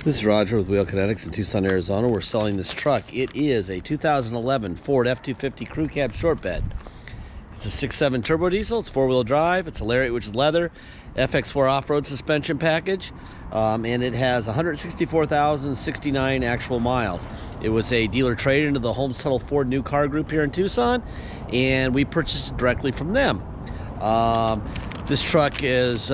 This is Roger with Wheel Kinetics in Tucson, Arizona. We're selling this truck. It is a 2011 Ford F-250 Crew Cab Short Bed. It's a 6.7 turbo diesel. It's four-wheel drive. It's a Lariat, which is leather, FX4 off-road suspension package, and it has 164,069 actual miles. It was a dealer trade into the Holmes Tuttle Ford New Car Group here in Tucson, and we purchased it directly from them. This truck is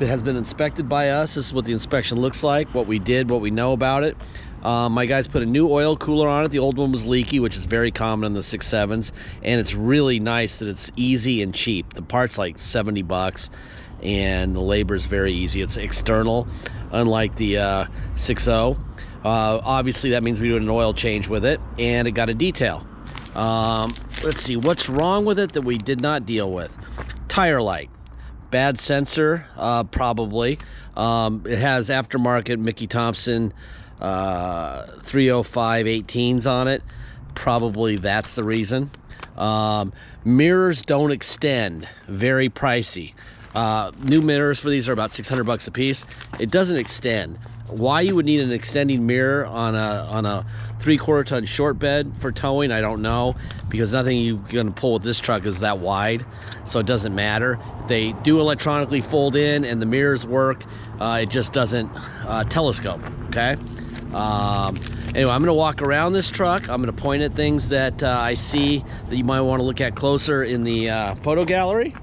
it has been inspected by us. This is what the inspection looks like, what we did, what we know about it. My guys put a new oil cooler on it. The old one was leaky, which is very common in the 6.7s, and it's really nice that it's easy and cheap. The part's like 70 bucks, and the labor is very easy. It's external, unlike the 6.0. Obviously, that means we're doing an oil change with it, and it got a detail. Let's see, what's wrong with it that we did not deal with? Tire light. Bad sensor, probably. It has aftermarket Mickey Thompson 305 18s on it. Probably that's the reason. Mirrors don't extend. Very pricey. New mirrors for these are about 600 bucks a piece. It doesn't extend. Why you would need an extending mirror on a 3/4 ton short bed for towing, I don't know, because nothing you're gonna pull with this truck is that wide, so it doesn't matter. They do electronically fold in and the mirrors work. It just doesn't telescope, okay? Anyway, I'm gonna walk around this truck. I'm gonna point at things that I see that you might wanna look at closer in the photo gallery.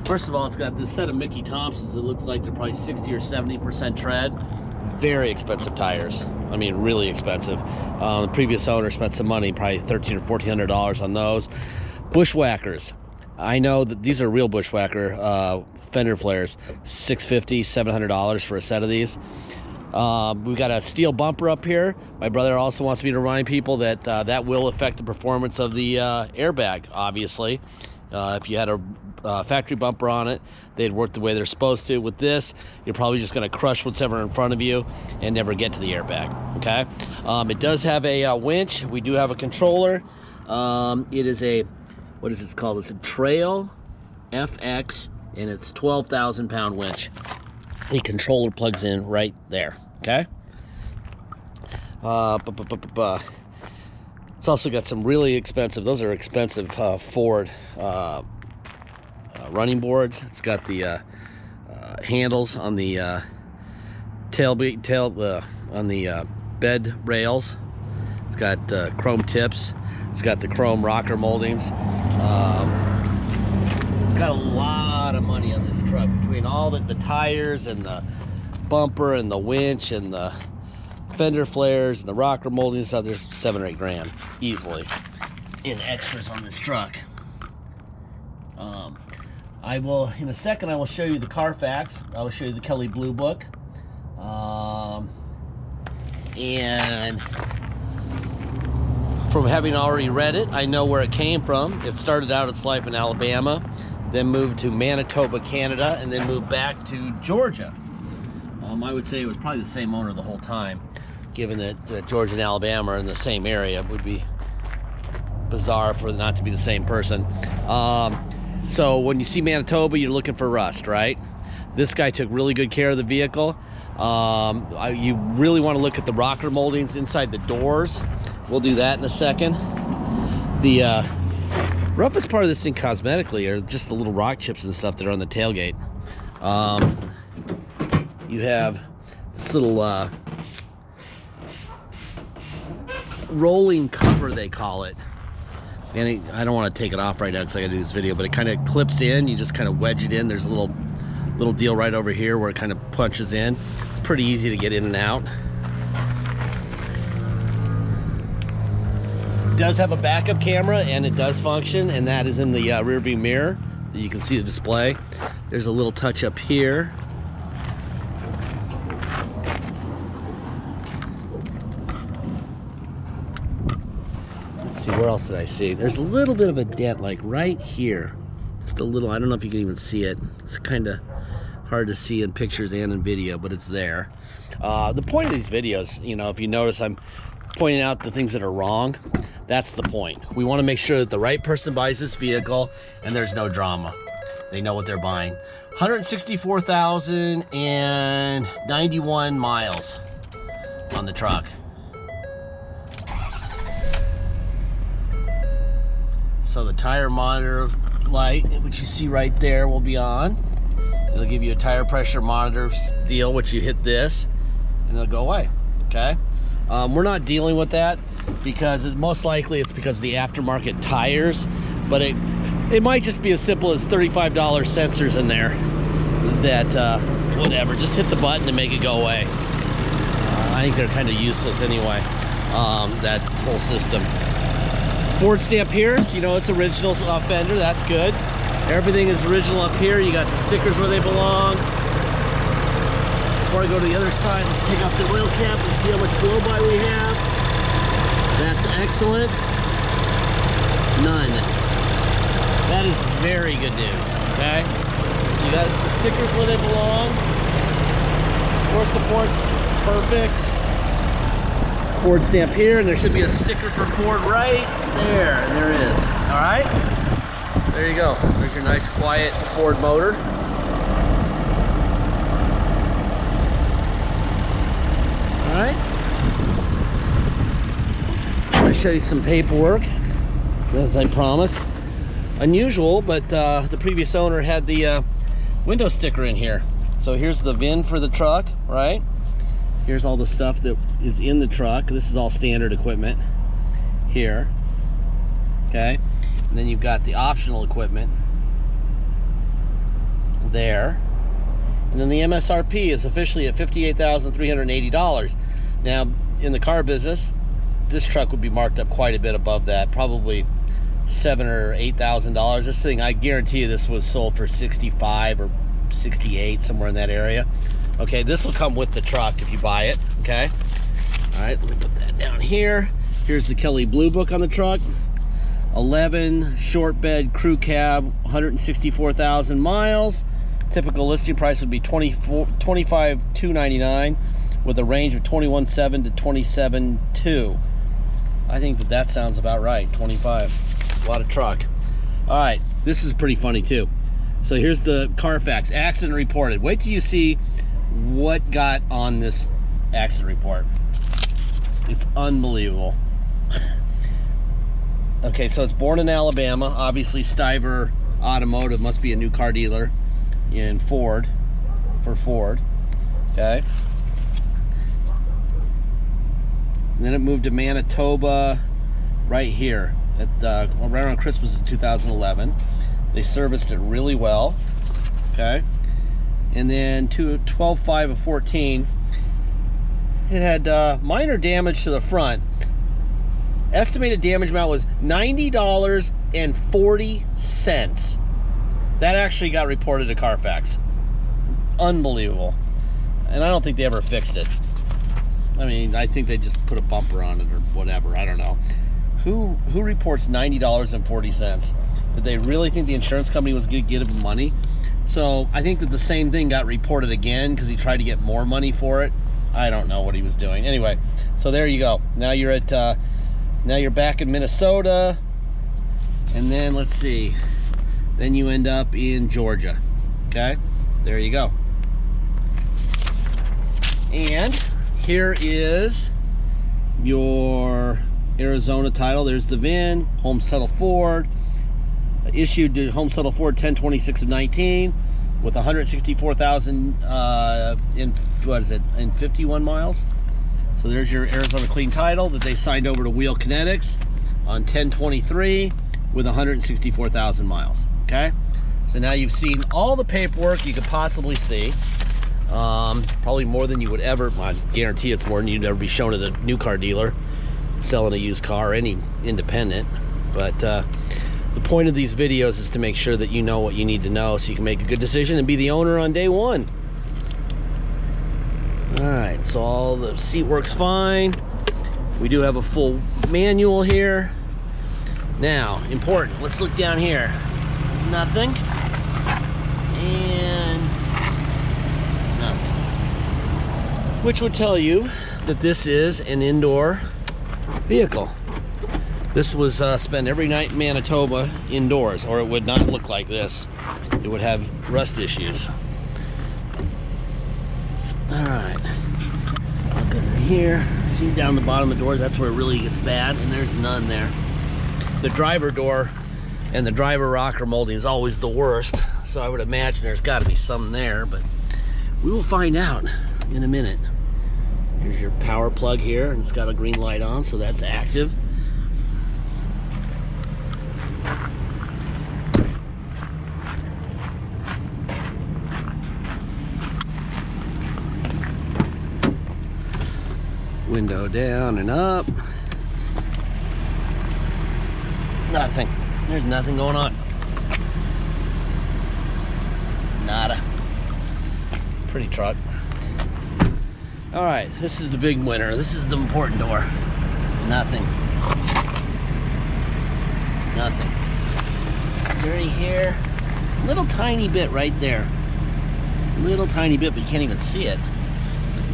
First of all, it's got this set of Mickey Thompsons that look like they're probably 60 or 70% tread. Very expensive tires. I mean, really expensive. The previous owner spent some money, probably $1,300 or $1,400 on those. Bushwhackers. I know that these are real Bushwhacker fender flares. $650, $700 for a set of these. We've got a steel bumper up here. My brother also wants me to remind people that that will affect the performance of the airbag, obviously. If you had a factory bumper on it, they'd work the way they're supposed to. With this, you're probably just going to crush what's ever in front of you and never get to the airbag, okay? It does have a winch. We do have a controller. It is a, what is it called? It's a Trail FX, and it's 12,000 pound winch. The controller plugs in right there, okay? It's also got some really expensive, those are expensive Ford running boards. It's got the handles on the on the bed rails. It's got chrome tips. It's got the chrome rocker moldings. Got a lot of money on this truck between all the tires and the bumper and the winch and the fender flares and the rocker molding stuff. There's 7 or 8 grand easily in extras on this truck. I will, in a second, I will show you the Carfax. I will show you the Kelly Blue Book. And from having already read it, I know where it came from. It started out its life in Alabama, then moved to Manitoba, Canada, and then moved back to Georgia. I would say it was probably the same owner the whole time, given that Georgia and Alabama are in the same area. It would be bizarre for it not to be the same person. So when you see Manitoba, you're looking for rust, right? This guy took really good care of the vehicle. You really want to look at the rocker moldings inside the doors. We'll do that in a second. The roughest part of this thing cosmetically are just the little rock chips and stuff that are on the tailgate. You have this little rolling cover, they call it. And I don't want to take it off right now because I got to do this video, but it kind of clips in. You just kind of wedge it in. There's a little deal right over here where it kind of punches in. It's pretty easy to get in and out. It does have a backup camera, and it does function, and that is in the rear view mirror. You can see the display. There's a little touch up here. See, where else did I see? There's a little bit of a dent, like right here. Just a little, I don't know if you can even see it. It's kind of hard to see in pictures and in video, but it's there. The point of these videos, you know, if you notice, I'm pointing out the things that are wrong. That's the point. We want to make sure that the right person buys this vehicle and there's no drama. They know what they're buying. 164,091 miles on the truck. So the tire monitor light, which you see right there, will be on. It'll give you a tire pressure monitor deal, which you hit this, and it'll go away, okay? We're not dealing with that because most likely it's because of the aftermarket tires, but it might just be as simple as $35 sensors in there that, whatever, just hit the button and make it go away. I think they're kind of useless anyway, that whole system. Ford stamp here, so you know it's original fender, that's good. Everything is original up here. You got the stickers where they belong. Before I go to the other side, let's take off the oil cap and see how much blow-by we have. That's excellent. None. That is very good news, okay? So you got the stickers where they belong. Core support's perfect. Ford stamp here, and there should be a sticker for Ford right there, and there is. All right, there you go. There's your nice, quiet Ford motor. All right, I'm going to show you some paperwork, as I promised. Unusual, but the previous owner had the window sticker in here. So here's the VIN for the truck, right? Here's all the stuff that is in the truck. This is all standard equipment here, okay? And then you've got the optional equipment there. And then the MSRP is officially at $58,380. Now, in the car business, this truck would be marked up quite a bit above that, probably $7,000 or $8,000. This thing, I guarantee you this was sold for 65 or 68, somewhere in that area. Okay, this will come with the truck if you buy it, okay? All right, let me put that down here. Here's the Kelly Blue Book on the truck. 11 short bed crew cab, 164,000 miles. Typical listing price would be $25,299 with a range of 21.7 to 27.2. I think that sounds about right, 25. A lot of truck. All right, this is pretty funny too. So here's the Carfax accident reported. Wait till you see what got on this accident report. It's unbelievable. Okay, so it's born in Alabama. Obviously Stiver Automotive must be a new car dealer in Ford, for Ford, okay? And then it moved to Manitoba right here at right around Christmas of 2011. They serviced it really well, okay? And then 12/5 of 14, it had minor damage to the front. Estimated damage amount was $90.40. That actually got reported to Carfax. Unbelievable. And I don't think they ever fixed it. I mean, I think they just put a bumper on it or whatever. I don't know. Who reports $90.40? Did they really think the insurance company was going to give them money? So I think that the same thing got reported again because he tried to get more money for it. I don't know what he was doing. Anyway, so there you go. Now you're at now you're back in Minnesota, and then let's see. Then you end up in Georgia. Okay, there you go. And here is your Arizona title. There's the VIN, Home Settle Ford. Issued to Home Settle Ford 10/26 of 19 with 164,000 in, what is it, in 51 miles. So there's your Arizona clean title that they signed over to Wheel Kinetics on 10/23 with 164,000 miles. Okay, so now you've seen all the paperwork you could possibly see. Probably more than you would ever, I guarantee it's more than you'd ever be shown at a new car dealer selling a used car or any independent. But the point of these videos is to make sure that you know what you need to know so you can make a good decision and be the owner on day one. All right, so all the seat works fine. We do have a full manual here. Now, important, let's look down here. Nothing. And nothing. Which would tell you that this is an indoor vehicle. This was spent every night in Manitoba indoors, or it would not look like this. it would have rust issues. All right, look under here. See down the bottom of the doors, that's where it really gets bad, and there's none there. The driver door and the driver rocker molding is always the worst, so I would imagine there's got to be some there, but we will find out in a minute. Here's your power plug here, and it's got a green light on, so that's active. Window down and up. Nothing. There's nothing going on. Nada. Pretty truck. All right, this is the big winner. This is the important door. Nothing. Nothing. Is there any here? Little tiny bit right there. Little tiny bit, but you can't even see it.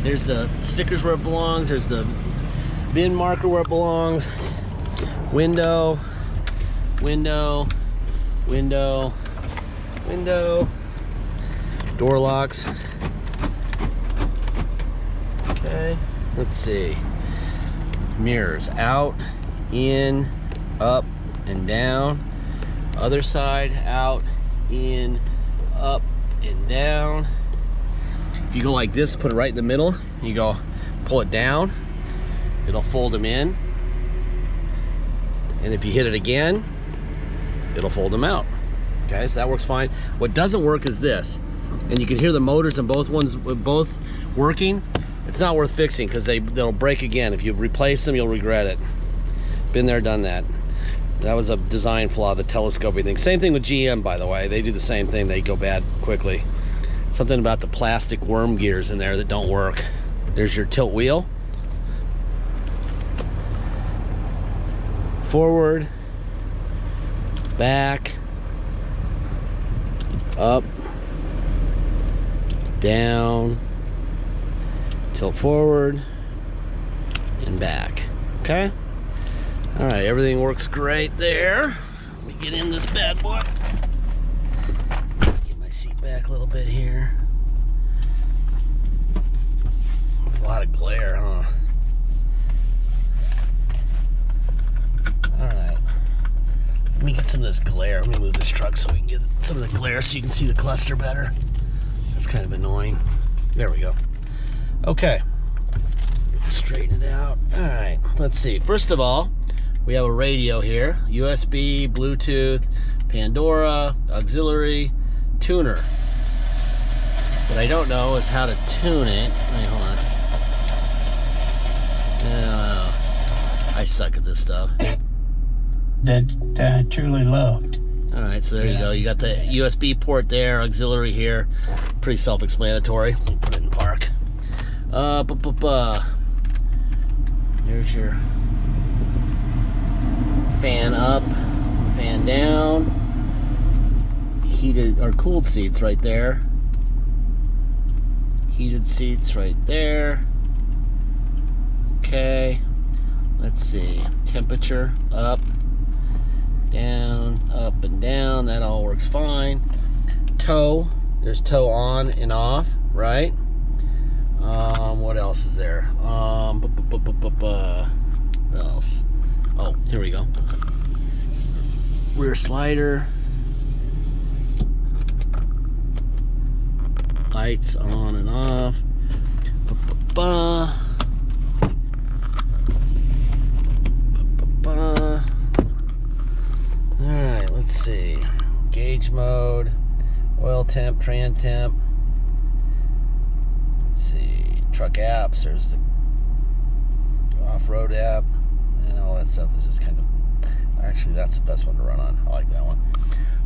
There's the stickers where it belongs. There's the bin marker where it belongs. Window, window, window, window. Door locks. Okay, let's see. Mirrors out, in, up, and down. Other side, out, in, up, and down. If you go like this, put it right in the middle, you go pull it down, it'll fold them in. And if you hit it again, it'll fold them out. Okay, so that works fine. What doesn't work is this. And you can hear the motors in both ones, both working. It's not worth fixing because they'll break again. If you replace them, you'll regret it. Been there, done that. That was a design flaw, the telescoping thing. Same thing with GM, by the way. They do the same thing. They go bad quickly. Something about the plastic worm gears in there that don't work. There's your tilt wheel. Forward, back, up, down, tilt forward, and back. Okay? All right, everything works great there. Let me get in this bad boy. Get my seat back a little bit here. A lot of glare, huh? All right. Let me get some of this glare. Let me move this truck so we can get some of the glare so you can see the cluster better. That's kind of annoying. There we go. Okay. Straighten it out. All right. Let's see. First of all, we have a radio here. USB, Bluetooth, Pandora, auxiliary, tuner. What I don't know is how to tune it. Wait, hold on. I suck at this stuff. That I truly loved. All right, so there you go. You got the USB port there, auxiliary here. Pretty self-explanatory. Let me put it in park. There's your fan up, fan down. Heated or cooled seats right there. Heated seats right there. Okay. Let's see. Temperature up, down, up and down. That all works fine. Tow. There's tow on and off, right? What else is there? What else? Oh, here we go. Rear slider. Lights on and off. Alright, let's see. Gauge mode, oil temp, tran temp. Let's see. Truck apps, there's the off-road app, and all that stuff is just kind of, actually that's the best one to run on. I like that one.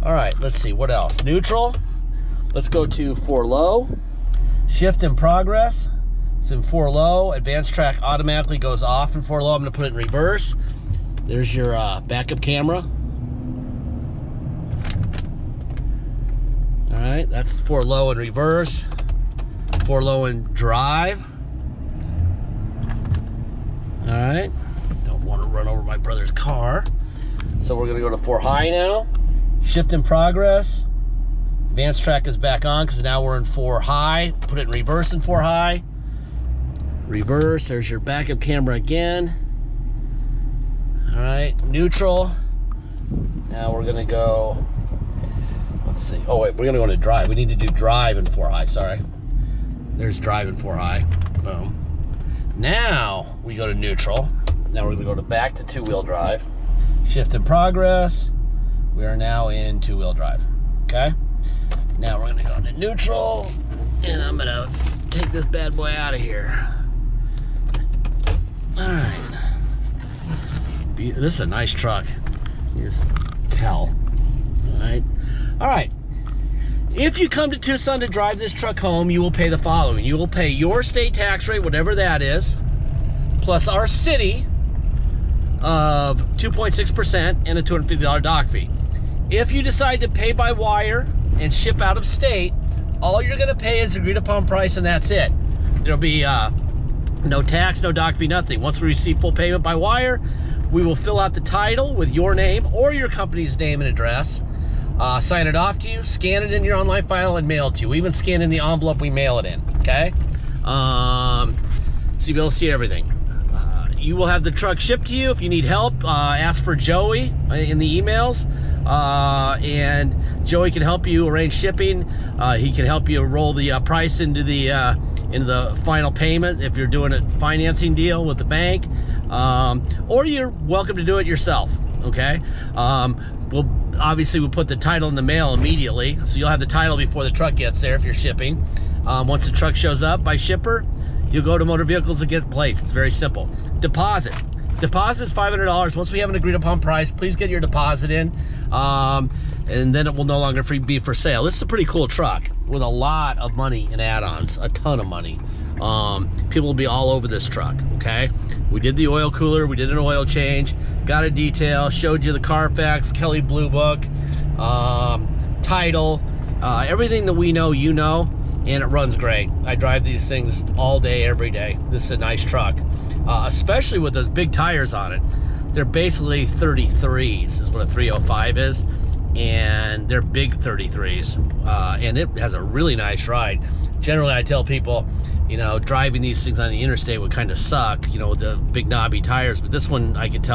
Alright, let's see, what else? Neutral. Let's go to 4 low. Shift in progress. It's in 4 low. Advanced track automatically goes off in 4 low. I'm going to put it in reverse. There's your backup camera. All right, that's 4 low in reverse. 4 low in drive. All right, don't want to run over my brother's car. So we're going to go to 4 high now. Shift in progress. Advanced track is back on because now we're in 4 high. Put it in reverse in 4 high. Reverse, there's your backup camera again. All right, neutral. Now we're gonna go, let's see. Oh wait, we're gonna go to drive. We need to do drive in 4 high, sorry. There's drive in 4 high, boom. Now we go to neutral. Now we're gonna go back to 2-wheel drive. Shift in progress. We are now in 2-wheel drive, okay? Now we're gonna go into neutral, and I'm gonna take this bad boy out of here. All right. This is a nice truck. You just tell. All right. If you come to Tucson to drive this truck home, you will pay the following. You will pay your state tax rate, whatever that is, plus our city of 2.6% and a $250 dock fee. If you decide to pay by wire and ship out of state, all you're gonna pay is agreed upon price, and that's it. There'll be no tax, no dock fee, nothing. Once we receive full payment by wire, we will fill out the title with your name or your company's name and address, sign it off to you, scan it in your online file, and mail it to you. We even scan in the envelope we mail it in, okay? So you'll be able to see everything. You will have the truck shipped to you. If you need help, ask for Joey in the emails, and Joey can help you arrange shipping. He can help you roll the price into the final payment if you're doing a financing deal with the bank, or you're welcome to do it yourself, okay? We'll put the title in the mail immediately, so you'll have the title before the truck gets there if you're shipping. Once the truck shows up by shipper, you'll go to Motor Vehicles and get plates. It's very simple. Deposit is $500. Once we have an agreed upon price, please get your deposit in, and then it will no longer be for sale. This is a pretty cool truck with a lot of money in add-ons, a ton of money. People will be all over this truck, okay? We did the oil cooler, we did an oil change, got a detail, showed you the Carfax, Kelly Blue Book, title, everything that we know, you know, and it runs great. I drive these things all day, every day. This is a nice truck, especially with those big tires on it. They're basically 33s is what a 305 is, and they're big 33s, and it has a really nice ride. Generally, I tell people, you know, driving these things on the interstate would kind of suck, you know, with the big knobby tires, but this one I can tell